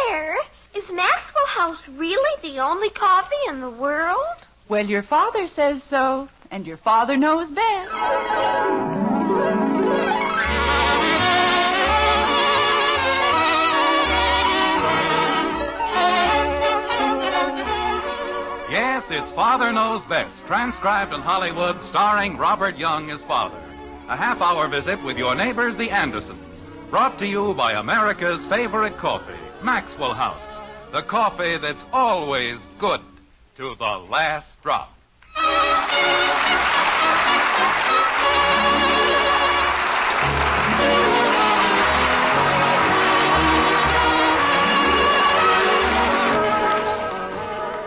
Mother, is Maxwell House really the only coffee in the world? Well, your father says so, and your father knows best. Yes, it's Father Knows Best, transcribed in Hollywood, starring Robert Young as father. A half-hour visit with your neighbors, the Andersons. Brought to you by America's favorite coffee, Maxwell House. The coffee that's always good to the last drop.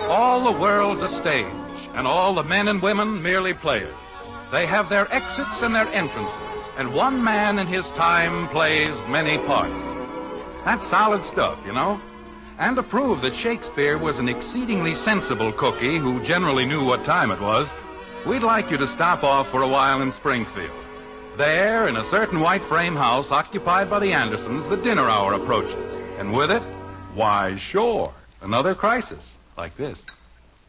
All the world's a stage, and all the men and women merely players. They have their exits and their entrances, and one man in his time plays many parts. That's solid stuff, you know. And to prove that Shakespeare was an exceedingly sensible cookie who generally knew what time it was, we'd like you to stop off for a while in Springfield. There, in a certain white frame house occupied by the Andersons, the dinner hour approaches. And with it, why, sure, another crisis. Like this.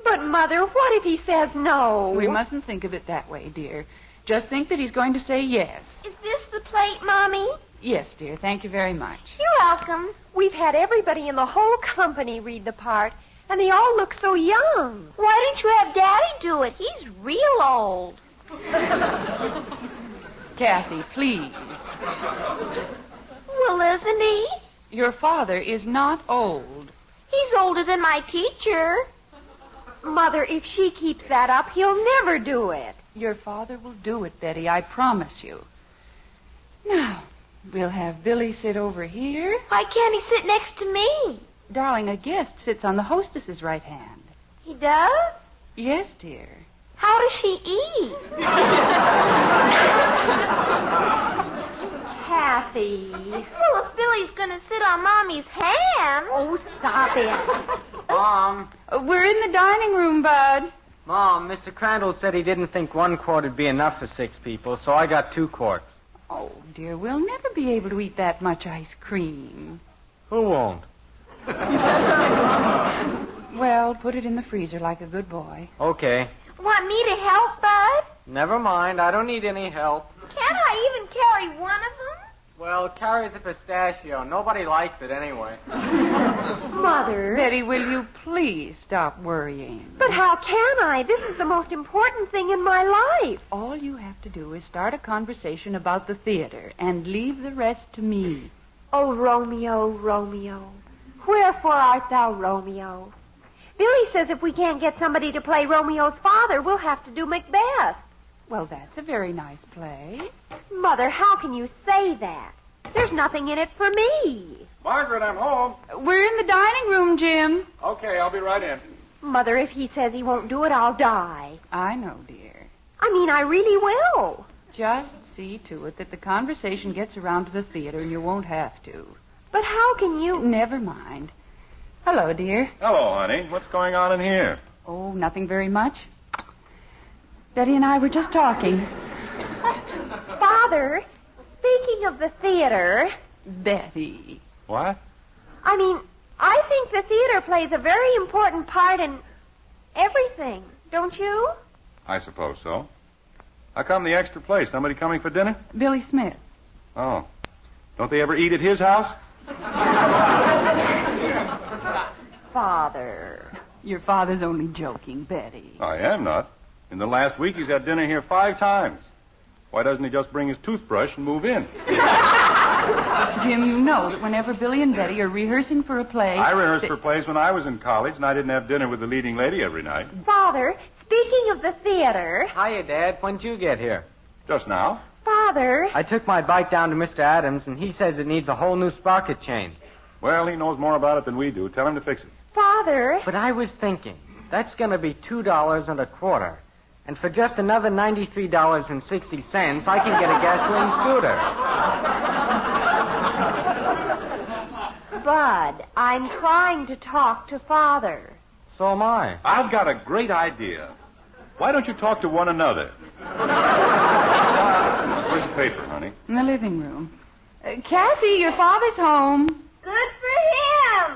But, Mother, what if he says no? We mustn't think of it that way, dear. Just think that he's going to say yes. Is this the plate, Mommy? Yes, dear. Thank you very much. You're welcome. We've had everybody in the whole company read the part, and they all look so young. Why don't you have Daddy do it? He's real old. Kathy, please. Well, isn't he? Your father is not old. He's older than my teacher. Mother, if she keeps that up, he'll never do it. Your father will do it, Betty, I promise you. Now, we'll have Billy sit over here. Why can't he sit next to me? Darling, a guest sits on the hostess's right hand. He does? Yes, dear. How does she eat? Kathy. Well, if Billy's going to sit on Mommy's hand. Oh, stop it. Mom. We're in the dining room, Bud. Mom, Mr. Crandall said he didn't think 1 quart would be enough for 6 people, so I got 2 quarts. Oh, dear, we'll never be able to eat that much ice cream. Who won't? Well, put it in the freezer like a good boy. Okay. Want me to help, Bud? Never mind. I don't need any help. Can't I even carry one of them? Well, carry the pistachio. Nobody likes it anyway. Mother. Betty, will you please stop worrying? But how can I? This is the most important thing in my life. All you have to do is start a conversation about the theater and leave the rest to me. Oh, Romeo, Romeo, wherefore art thou Romeo? Billy says if we can't get somebody to play Romeo's father, we'll have to do Macbeth. Well, that's a very nice play. Mother, how can you say that? There's nothing in it for me. Margaret, I'm home. We're in the dining room, Jim. Okay, I'll be right in. Mother, if he says he won't do it, I'll die. I know, dear. I mean, I really will. Just see to it that the conversation gets around to the theater and you won't have to. But how can you... Never mind. Hello, dear. Hello, honey. What's going on in here? Oh, nothing very much. Betty and I were just talking. Father, speaking of the theater... Betty. What? I mean, I think the theater plays a very important part in everything, don't you? I suppose so. How come the extra place? Somebody coming for dinner? Billy Smith. Oh. Don't they ever eat at his house? Father. Your father's only joking, Betty. I am not. In the last week, he's had dinner here 5 times. Why doesn't he just bring his toothbrush and move in? Jim, you know that whenever Billy and Betty are rehearsing for a play... I rehearsed for plays when I was in college, and I didn't have dinner with the leading lady every night. Father, speaking of the theater... Hiya, Dad. When'd you get here? Just now. Father... I took my bike down to Mr. Adams, and he says it needs a whole new sprocket change. Well, he knows more about it than we do. Tell him to fix it. Father... But I was thinking, that's going to be $2.25. And for just another $93.60, I can get a gasoline scooter. Bud, I'm trying to talk to Father. So am I. I've got a great idea. Why don't you talk to one another? Where's the paper, honey? In the living room. Kathy, your father's home. Good for him.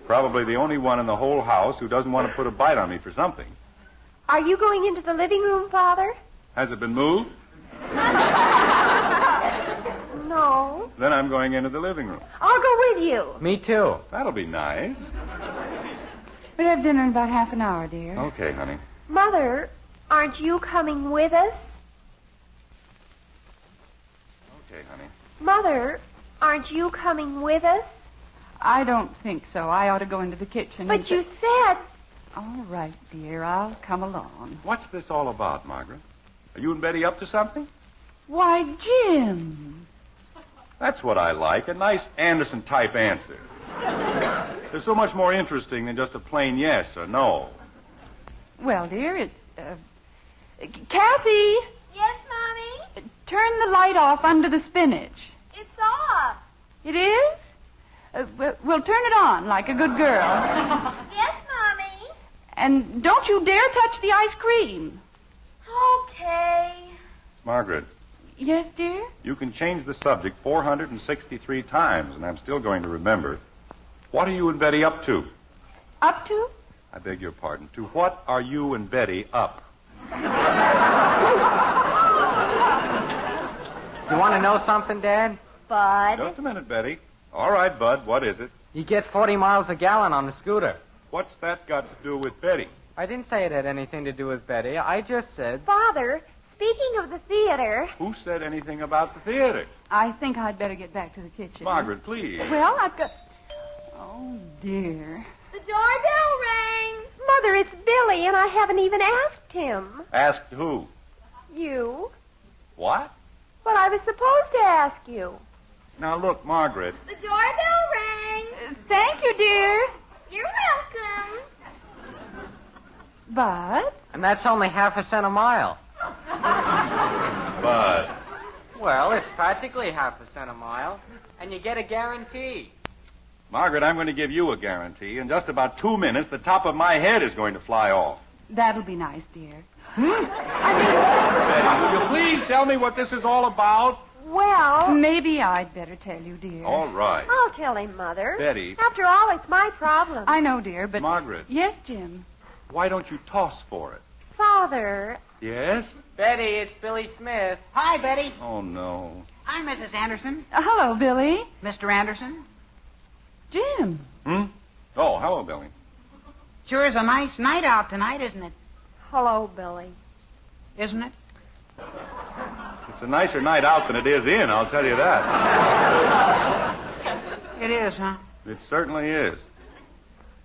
Probably the only one in the whole house who doesn't want to put a bite on me for something. Are you going into the living room, Father? Has it been moved? No. Then I'm going into the living room. I'll go with you. Me too. That'll be nice. We'll have dinner in about half an hour, dear. Okay, honey. Mother, aren't you coming with us? Okay, honey. Mother, aren't you coming with us? I don't think so. I ought to go into the kitchen. But you said... All right, dear. I'll come along. What's this all about, Margaret? Are you and Betty up to something? Why, Jim. That's what I like, a nice Anderson-type answer. They're so much more interesting than just a plain yes or no. Well, dear, it's... Kathy! Yes, Mommy? Turn the light off under the spinach. It's off. It is? We'll turn it on like a good girl. Yes, Mommy? And don't you dare touch the ice cream. Okay. Margaret, Yes, dear? you can change the subject 463 times, and I'm still going to remember. What are you and Betty up to? Up to? I beg your pardon. To what are you and Betty up? You want to know something, Dad? Bud. Just a minute, Betty. All right, Bud, what is it? You get 40 miles a gallon on the scooter. What's that got to do with Betty? I didn't say it had anything to do with Betty. I just said... Father, speaking of the theater... Who said anything about the theater? I think I'd better get back to the kitchen. Margaret, please. Well, I've got... Oh, dear. The doorbell rang. Mother, it's Billy, and I haven't even asked him. Asked who? You? What? Well, I was supposed to ask you. Now, look, Margaret. The doorbell rang. Thank you, dear. You're welcome. But... And that's only half a cent a mile. Bud. Well, it's practically half a cent a mile. And you get a guarantee. Margaret, I'm going to give you a guarantee. In just about 2 minutes, the top of my head is going to fly off. That'll be nice, dear. Betty, will you please tell me what this is all about? Well, Maybe I'd better tell you, dear. All right. I'll tell him, Mother. Betty. After all, it's my problem. I know, dear, but... Margaret. Yes, Jim. Why don't you toss for it? Father, Yes? Betty, it's Billy Smith. Hi, Betty. Oh, no. I'm Mrs. Anderson. Hello, Billy. Mr. Anderson. Jim. Oh, hello, Billy. Sure is a nice night out tonight, isn't it? hello, Billy. Isn't it? It's a nicer night out than it is in, I'll tell you that. It is, huh? It certainly is.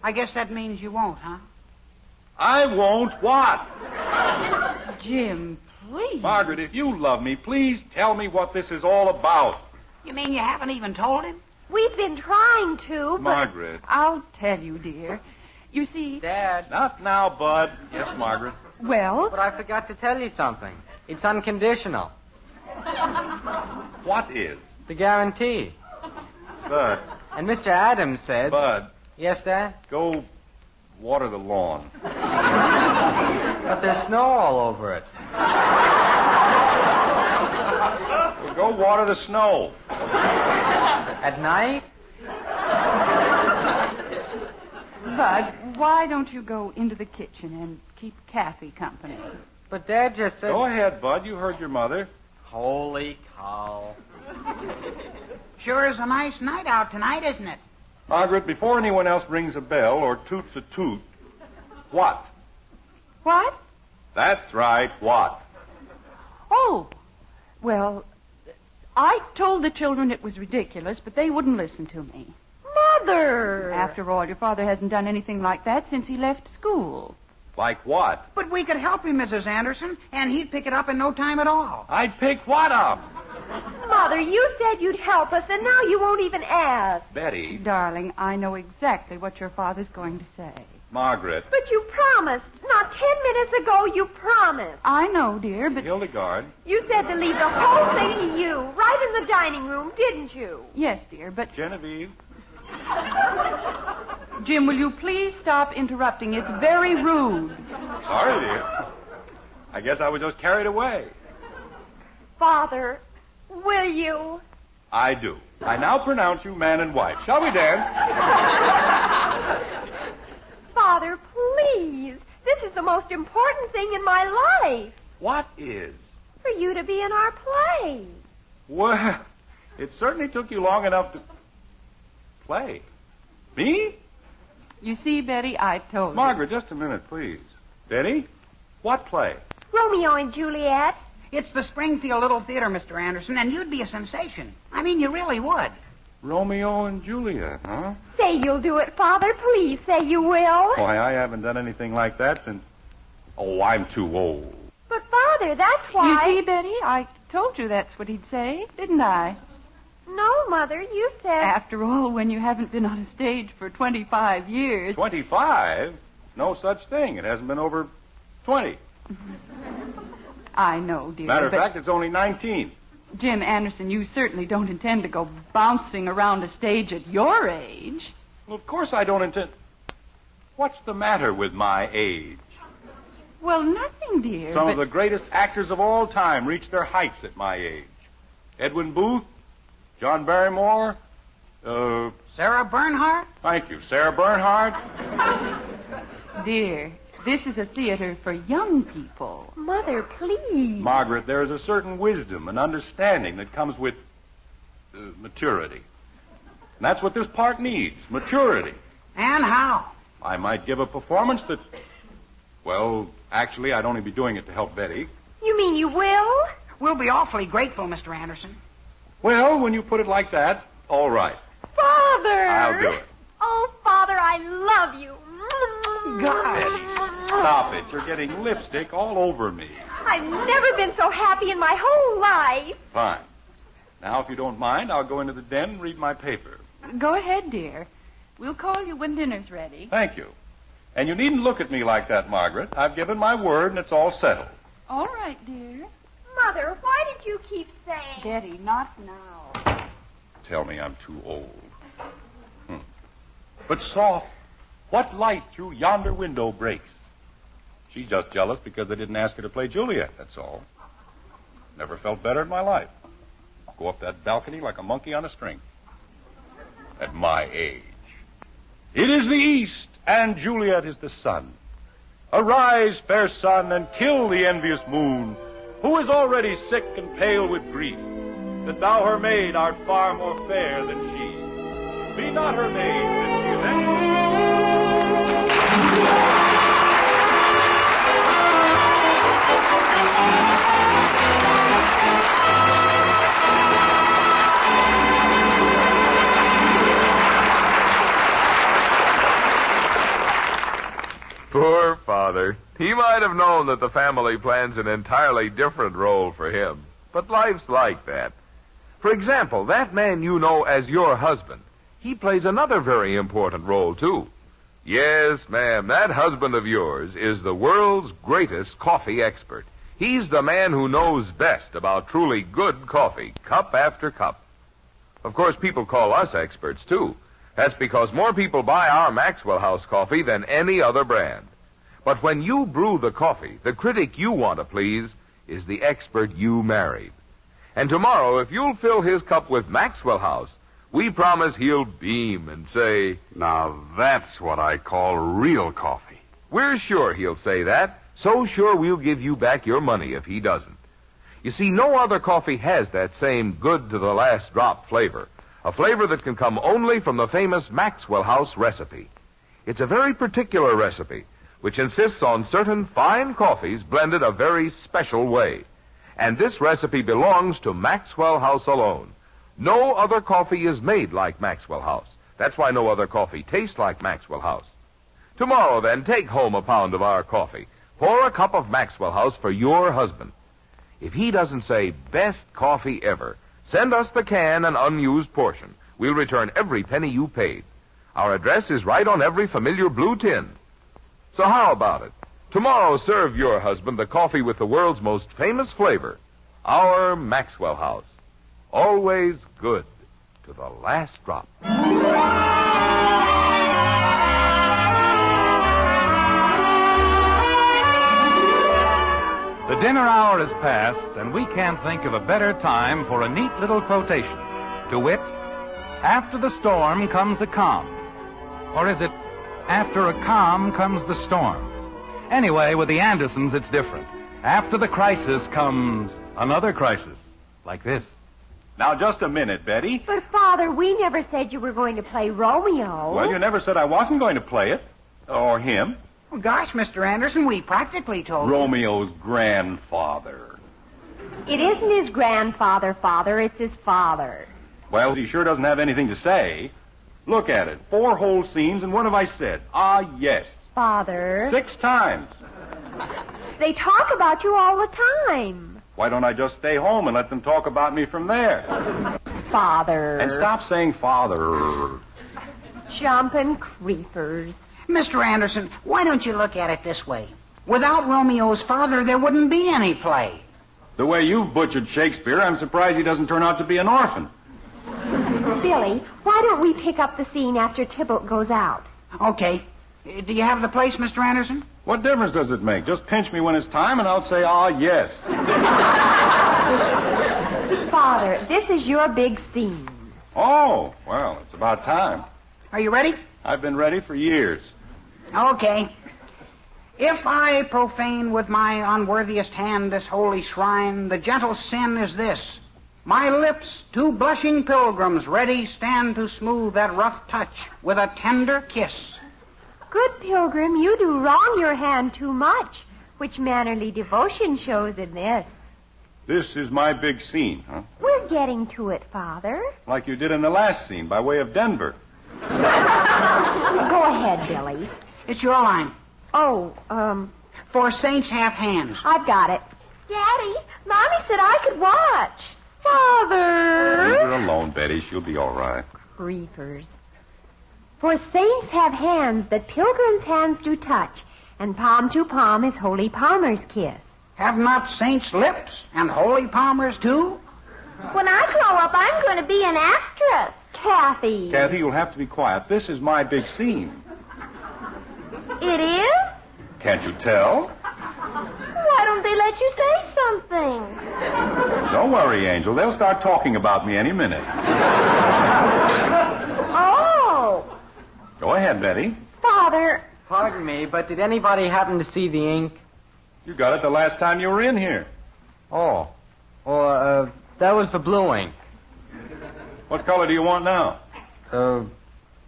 I guess that means you won't, huh? I won't what? Jim, please. Margaret, if you love me, please tell me what this is all about. You mean you haven't even told him? We've been trying to, but... Margaret. I'll tell you, dear. You see... Dad. Not now, Bud. Yes, Margaret. Well... But I forgot to tell you something. It's unconditional. What is? The guarantee. Bud. And Mr. Adams said... Bud, Yes, Dad? go water the lawn. But there's snow all over it. Well, go water the snow. At night? Bud, why don't you go into the kitchen and keep Kathy company? But Dad just said... Go ahead, Bud. You heard your mother. Holy cow. Sure is a nice night out tonight, isn't it? Margaret, before anyone else rings a bell or toots a toot, what? What? That's right, what? Oh, well, I told the children it was ridiculous, but they wouldn't listen to me. Mother! After all, your father hasn't done anything like that since he left school. Like what? But we could help him, Mrs. Anderson, and he'd pick it up in no time at all. I'd pick what up? Mother, you said you'd help us, and now you won't even ask. Betty. Darling, I know exactly what your father's going to say. Margaret. But you promised. Not 10 minutes ago, you promised. I know, dear, but... Hildegard. You said to leave the whole thing to you, right in the dining room, didn't you? Yes, dear, but... Genevieve. Jim, will you please stop interrupting? It's very rude. Sorry, dear. I guess I was just carried away. Father, will you? I do. I now pronounce you man and wife. Shall we dance? this is the most important thing in my life. What is? For you to be in our play. Well, it certainly took you long enough to... Play? Me? You see, Betty, I told Margaret, just a minute, please. Betty, what play? Romeo and Juliet. It's the Springfield Little Theater, Mr. Anderson, and you'd be a sensation. I mean, you really would. Romeo and Juliet, huh? Say you'll do it, Father. Please say you will. Why, I haven't done anything like that since... Oh, I'm too old. But, Father, that's you. why... You see, Betty, I told you that's what he'd say, didn't I? No, Mother, you said... After all, when you haven't been on a stage for 25 years... 25? No such thing. It hasn't been over 20. I know, dear. Matter of fact, it's only 19. Jim Anderson, you certainly don't intend to go bouncing around a stage at your age. Well, of course I don't intend... What's the matter with my age? Well, nothing, dear. Some of the greatest actors of all time reached their heights at my age. Edwin Booth, John Barrymore, Sarah Bernhardt? Thank you, Sarah Bernhardt. Dear, this is a theater for young people. Mother, please. Margaret, there is a certain wisdom and understanding that comes with maturity. And that's what this part needs, maturity. And how? I might give a performance that... Well, actually, I'd only be doing it to help Betty. You mean you will? We'll be awfully grateful, Mr. Anderson. Well, when you put it like that, all right. Father! I'll do it. Oh, Father, I love you. Betty, stop it. You're getting lipstick all over me. I've never been so happy in my whole life. Fine. Now, if you don't mind, I'll go into the den and read my paper. Go ahead, dear. We'll call you when dinner's ready. Thank you. And you needn't look at me like that, Margaret. I've given my word, and it's all settled. All right, dear. Mother, why did you keep saying... Betty, not now. Tell me I'm too old. But soft, what light through yonder window breaks? She's just jealous because I didn't ask her to play Juliet, that's all. Never felt better in my life. Go up that balcony like a monkey on a string. At my age. It is the east, and Juliet is the sun. Arise, fair sun, and kill the envious moon, who is already sick and pale with grief, that thou her maid art far more fair than she. Be not her maid, that she is envious. Poor father. He might have known that the family plans an entirely different role for him. But life's like that. For example, that man you know as your husband, he plays another very important role, too. Yes, ma'am, that husband of yours is the world's greatest coffee expert. He's the man who knows best about truly good coffee, cup after cup. Of course, people call us experts, too. That's because more people buy our Maxwell House coffee than any other brand. But when you brew the coffee, the critic you want to please is the expert you married. And tomorrow, if you'll fill his cup with Maxwell House, we promise he'll beam and say, Now that's what I call real coffee. We're sure he'll say that, so sure we'll give you back your money if he doesn't. You see, no other coffee has that same good-to-the-last-drop flavor. A flavor that can come only from the famous Maxwell House recipe. It's a very particular recipe, which insists on certain fine coffees blended a very special way. And this recipe belongs to Maxwell House alone. No other coffee is made like Maxwell House. That's why no other coffee tastes like Maxwell House. Tomorrow, then, take home a pound of our coffee. Pour a cup of Maxwell House for your husband. If he doesn't say, best coffee ever, send us the can and unused portion. We'll return every penny you paid. Our address is right on every familiar blue tin. So how about it? Tomorrow, serve your husband the coffee with the world's most famous flavor, our Maxwell House. Always good to the last drop. The dinner hour is past, and we can't think of a better time for a neat little quotation. To wit, after the storm comes a calm. Or is it, after a calm comes the storm? Anyway, with the Andersons, it's different. After the crisis comes another crisis, like this. Now, just a minute, Betty. But, Father, we never said you were going to play Romeo. Well, you never said I wasn't going to play it. Or him. Well, gosh, Mr. Anderson, we practically told you. Romeo's grandfather. It isn't his grandfather, Father. It's his father. Well, he sure doesn't have anything to say. Look at it. 4 whole scenes, and what have I said? Ah, yes. Father. 6 times. They talk about you all the time. Why don't I just stay home and let them talk about me from there? Father. And stop saying father. Jumping creepers. Mr. Anderson, why don't you look at it this way? Without Romeo's father, there wouldn't be any play. The way you've butchered Shakespeare, I'm surprised he doesn't turn out to be an orphan. Billy, why don't we pick up the scene after Tybalt goes out? Okay. Do you have the place, Mr. Anderson? What difference does it make? Just pinch me when it's time, and I'll say, ah, yes. Father, this is your big scene. Oh, well, it's about time. Are you ready? I've been ready for years. Okay. If I profane with my unworthiest hand this holy shrine, the gentle sin is this. My lips, 2 blushing pilgrims, ready stand to smooth that rough touch with a tender kiss. Good pilgrim, you do wrong your hand too much, which mannerly devotion shows in this. This is my big scene, huh? We're getting to it, Father. Like you did in the last scene, by way of Denver. Go ahead, Billy. It's your line. Oh, For saints have hands. I've got it. Daddy, Mommy said I could watch. Father! Leave her alone, Betty. She'll be all right. Creepers. For saints have hands that pilgrims' hands do touch, and palm to palm is holy palmer's kiss. Have not saints lips and holy palmers too? When I grow up, I'm going to be an actress. Kathy. Kathy, you'll have to be quiet. This is my big scene. It is? Can't you tell? Why don't they let you say something? Don't worry, Angel. They'll start talking about me any minute. Oh. Go ahead, Betty. Father. Pardon me, but did anybody happen to see the ink? You got it the last time you were in here. Oh. That was the blue ink. What color do you want now?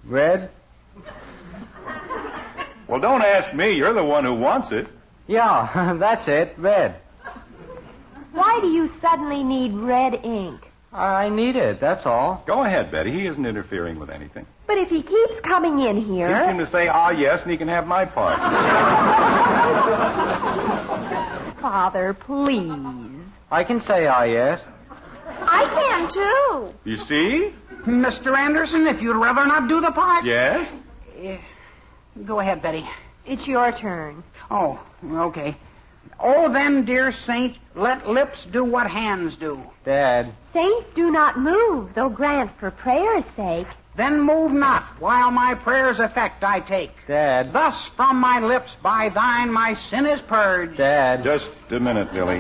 Red? Well, don't ask me. You're the one who wants it. Yeah, that's it, red. Why do you suddenly need red ink? I need it, that's all. Go ahead, Betty. He isn't interfering with anything. But if he keeps coming in here... Teach him to say, ah, yes, and he can have my part. Father, please. I can say yes. I can, too. You see? Mr. Anderson, if you'd rather not do the part. Yes? Go ahead, Betty. It's your turn. Oh, okay. Oh, then, dear saint, let lips do what hands do. Dad. Saints do not move, though grant for prayer's sake. Then move not, while my prayer's effect I take. Dad. Thus from my lips by thine my sin is purged. Dad. Just a minute, Billy.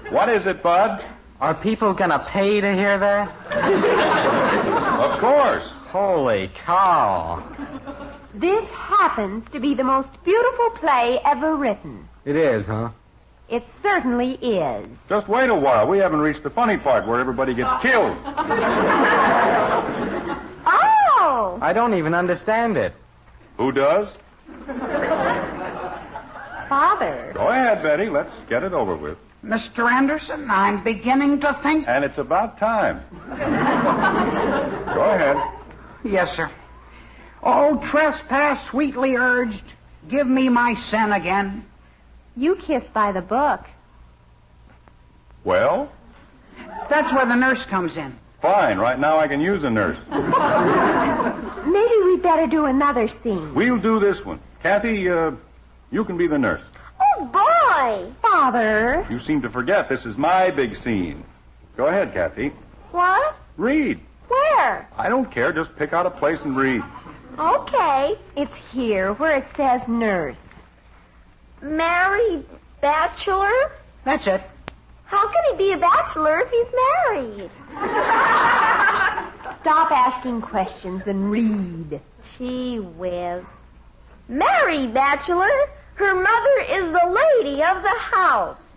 What is it, Bud? Are people gonna pay to hear that? Of course. Holy cow. This happens to be the most beautiful play ever written. It is, huh? It certainly is. Just wait a while. We haven't reached the funny part where everybody gets killed. Oh! I don't even understand it. Who does? Father. Go ahead, Betty. Let's get it over with. Mr. Anderson, I'm beginning to think... And it's about time. Go ahead. Yes, sir. Oh, trespass sweetly urged, give me my sin again. You kiss by the book. Well? That's where the nurse comes in. Fine. Right now I can use a nurse. Maybe we'd better do another scene. We'll do this one. Kathy, you can be the nurse. Oh, boy. Father. You seem to forget this is my big scene. Go ahead, Kathy. What? Read. Where? I don't care. Just pick out a place and read. Okay. It's here where it says nurse. Married bachelor? That's it. How can he be a bachelor if he's married? Stop asking questions and read. Gee whiz. Married bachelor? Her mother is the lady of the house.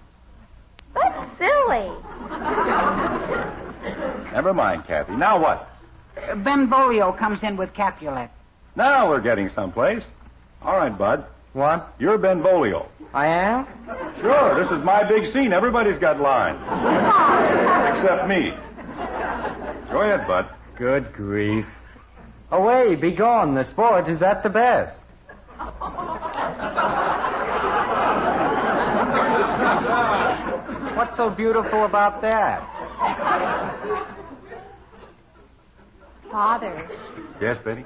That's silly. Never mind, Kathy. Now what? Benvolio comes in with Capulet. Now we're getting someplace. All right, Bud. What? You're Benvolio. I am? Sure, this is my big scene. Everybody's got lines. Except me. Go ahead, Bud. Good grief. Away, be gone. The sport is at the best. What's so beautiful about that? Father, Yes, Betty?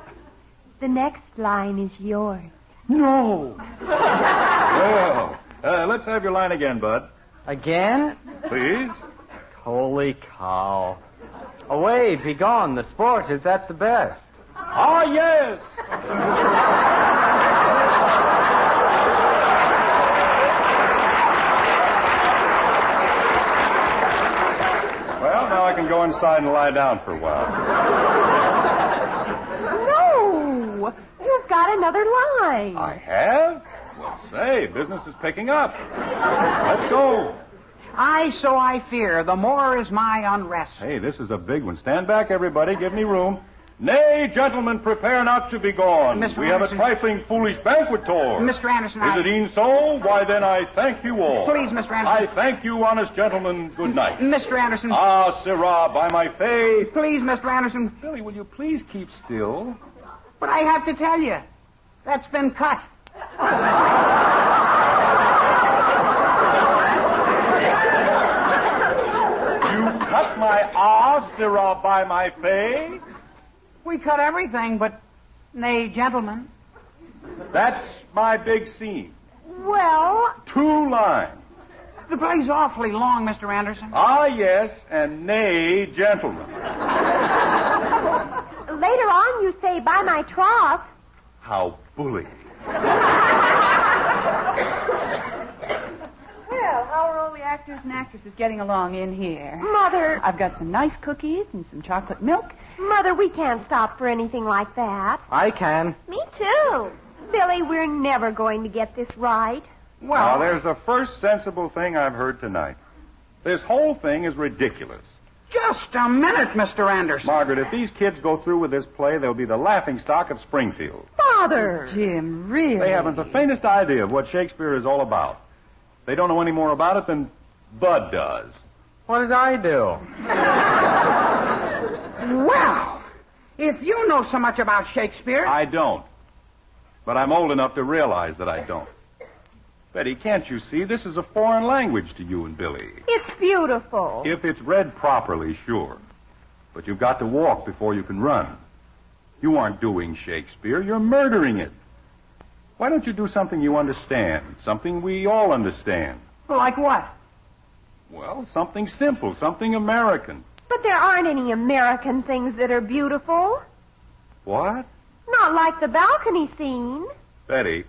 the next line is yours. No. Well, let's have your line again, Bud. Again? Please. Holy cow. Away, be gone. The sport is at the best. Ah, yes. Well, now I can go inside and lie down for a while. No! You've got another line. I have? Well, say, business is picking up. Let's go. Aye, so I fear. The more is my unrest. Hey, this is a big one. Stand back, everybody. Give me room. Nay, gentlemen, prepare not to be gone. Mr. We have a Anderson. trifling, foolish banquet tour. Mr. Anderson, Is it e'en so? Why, then I thank you all. Please, Mr. Anderson. I thank you, honest gentlemen. Good night. Mr. Anderson. Ah, sirrah, by my faith. Please, Mr. Anderson. Billy, will you please keep still? But I have to tell you, that's been cut. You cut my ah, sirrah, by my faith. We cut everything, but nay, gentlemen. That's my big scene. Well, 2 lines. The play's awfully long, Mr. Anderson. Ah, yes, and nay, gentlemen. later on you say, by my troth. How bully. Well, how are all the actors and actresses getting along in here? Mother, I've got some nice cookies and some chocolate milk. Mother, we can't stop for anything like that. I can. Me too. Billy, we're never going to get this right. Well, there's the first sensible thing I've heard tonight. This whole thing is ridiculous. Just a minute, Mr. Anderson. Margaret, if these kids go through with this play, they'll be the laughingstock of Springfield. Father! Jim, really? They haven't the faintest idea of what Shakespeare is all about. They don't know any more about it than Bud does. What did I do? Well, if you know so much about Shakespeare... I don't. But I'm old enough to realize that I don't. Betty, can't you see this is a foreign language to you and Billy? It's beautiful. If it's read properly, sure. But you've got to walk before you can run. You aren't doing Shakespeare, you're murdering it. Why don't you do something you understand, something we all understand? Like what? Well, something simple, something American. But there aren't any American things that are beautiful. What? Not like the balcony scene. Betty,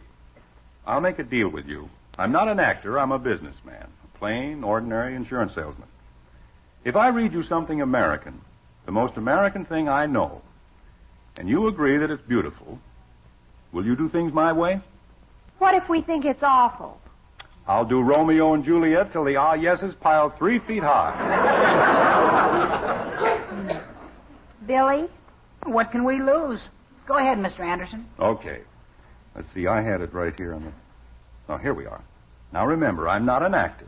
I'll make a deal with you. I'm not an actor, I'm a businessman. A plain, ordinary insurance salesman. If I read you something American, the most American thing I know, and you agree that it's beautiful, will you do things my way? What if we think it's awful? I'll do Romeo and Juliet till the yeses pile 3 feet high. Billy? What can we lose? Go ahead, Mr. Anderson. Okay. Let's see, I had it right here on the... Oh, here we are. Now remember, I'm not an actor.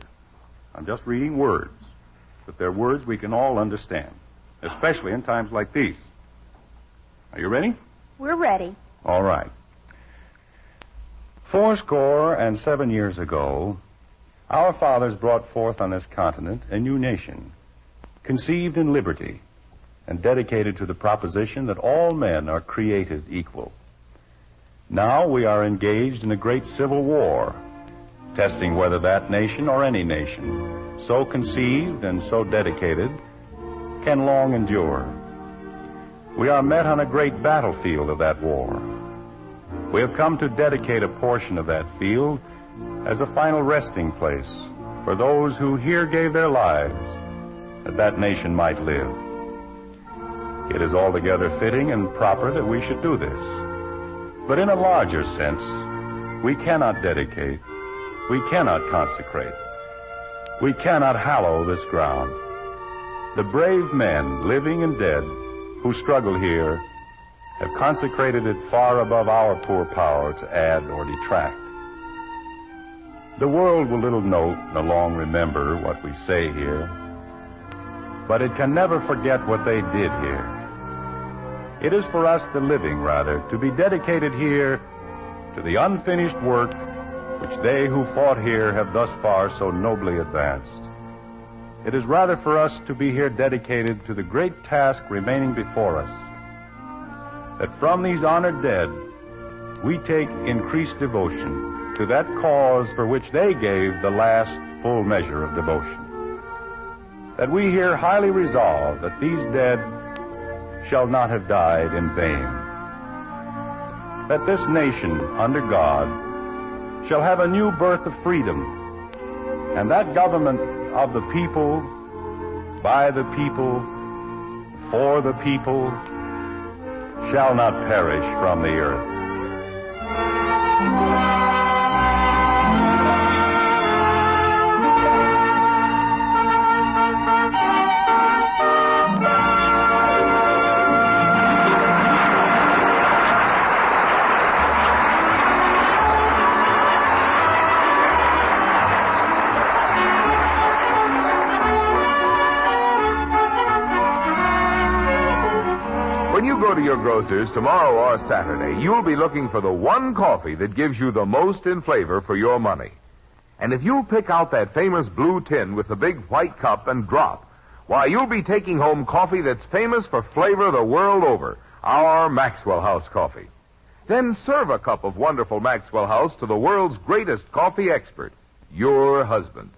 I'm just reading words. But they're words we can all understand, especially in times like these. Are you ready? We're ready. All right. 7 years ago, our fathers brought forth on this continent a new nation, conceived in liberty and dedicated to the proposition that all men are created equal. Now we are engaged in a great civil war, testing whether that nation or any nation, so conceived and so dedicated, can long endure. We are met on a great battlefield of that war. We have come to dedicate a portion of that field as a final resting place for those who here gave their lives that that nation might live. It is altogether fitting and proper that we should do this. But in a larger sense, We cannot dedicate. We cannot consecrate. We cannot hallow this ground. The brave men, living and dead, who struggle here, have consecrated it far above our poor power to add or detract. The world will little note nor long remember what we say here, but it can never forget what they did here. It is for us, the living, rather, to be dedicated here to the unfinished work which they who fought here have thus far so nobly advanced. It is rather for us to be here dedicated to the great task remaining before us, that from these honored dead we take increased devotion to that cause for which they gave the last full measure of devotion. That we here highly resolve that these dead shall not have died in vain. That this nation, under God, shall have a new birth of freedom, and that government of the people, by the people, for the people, shall not perish from the earth. When you go to your grocer's tomorrow or Saturday, you'll be looking for the one coffee that gives you the most in flavor for your money. And if you pick out that famous blue tin with the big white cup and drop, why, you'll be taking home coffee that's famous for flavor the world over, our Maxwell House coffee. Then serve a cup of wonderful Maxwell House to the world's greatest coffee expert, your husband.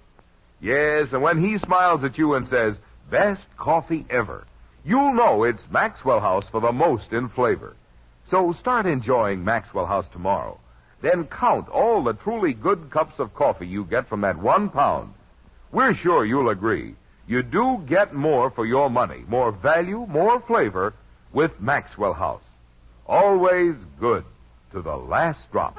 Yes, and when he smiles at you and says, "Best coffee ever," you'll know it's Maxwell House for the most in flavor. So start enjoying Maxwell House tomorrow. Then count all the truly good cups of coffee you get from that 1 pound. We're sure you'll agree. You do get more for your money, more value, more flavor with Maxwell House. Always good to the last drop.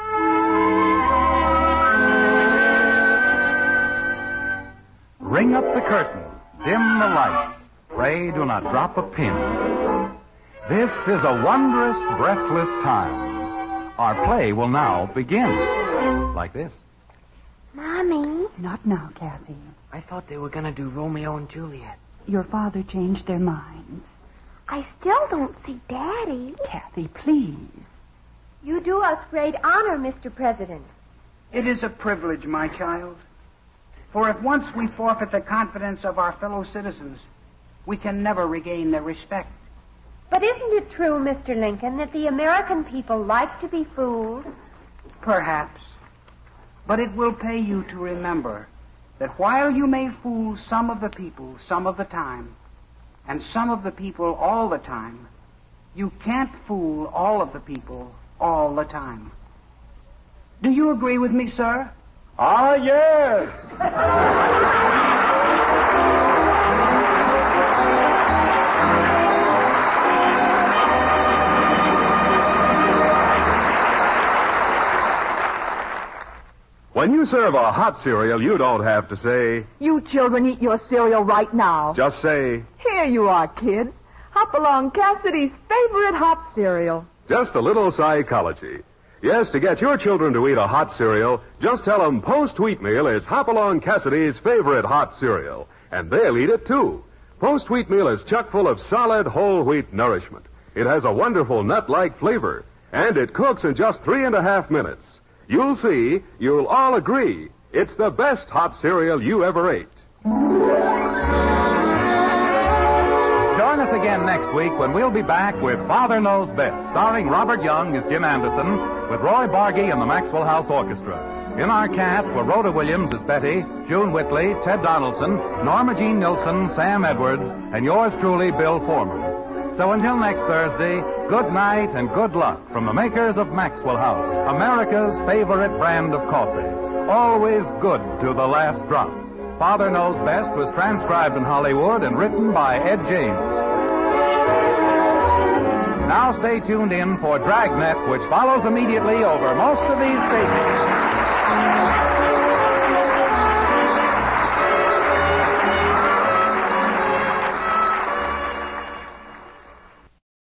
Ring up the curtain. Dim the lights. Pray do not drop a pin. This is a wondrous, breathless time. Our play will now begin. Like this. Mommy. Not now, Kathy. I thought they were going to do Romeo and Juliet. Your father changed their minds. I still don't see Daddy. Kathy, please. You do us great honor, Mr. President. It is a privilege, my child. For if once we forfeit the confidence of our fellow citizens, we can never regain their respect. But isn't it true, Mr. Lincoln, that the American people like to be fooled? Perhaps. But it will pay you to remember that while you may fool some of the people some of the time, and some of the people all the time, you can't fool all of the people all the time. Do you agree with me, sir? Ah, yes! When you serve a hot cereal, you don't have to say, "You children eat your cereal right now." just say, Here you are, kids. Hop along Cassidy's favorite hot cereal. just a little psychology. Yes, to get your children to eat a hot cereal, just tell them Post-Wheat Meal is Hopalong Cassidy's favorite hot cereal, and they'll eat it too. Post-Wheat Meal is chock full of solid whole wheat nourishment. It has a wonderful nut-like flavor, and it cooks in just 3.5 minutes. You'll see, you'll all agree, it's the best hot cereal you ever ate. Join us again next week when we'll be back with Father Knows Best, starring Robert Young as Jim Anderson, with Roy Bargy and the Maxwell House Orchestra. In our cast were Rhoda Williams as Betty, June Whitley, Ted Donaldson, Norma Jean Nilsson, Sam Edwards, and yours truly, Bill Foreman. So until next Thursday, good night and good luck from the makers of Maxwell House, America's favorite brand of coffee. Always good to the last drop. Father Knows Best was transcribed in Hollywood and written by Ed James. Now Now stay tuned in for Dragnet, which follows immediately over most of these stations.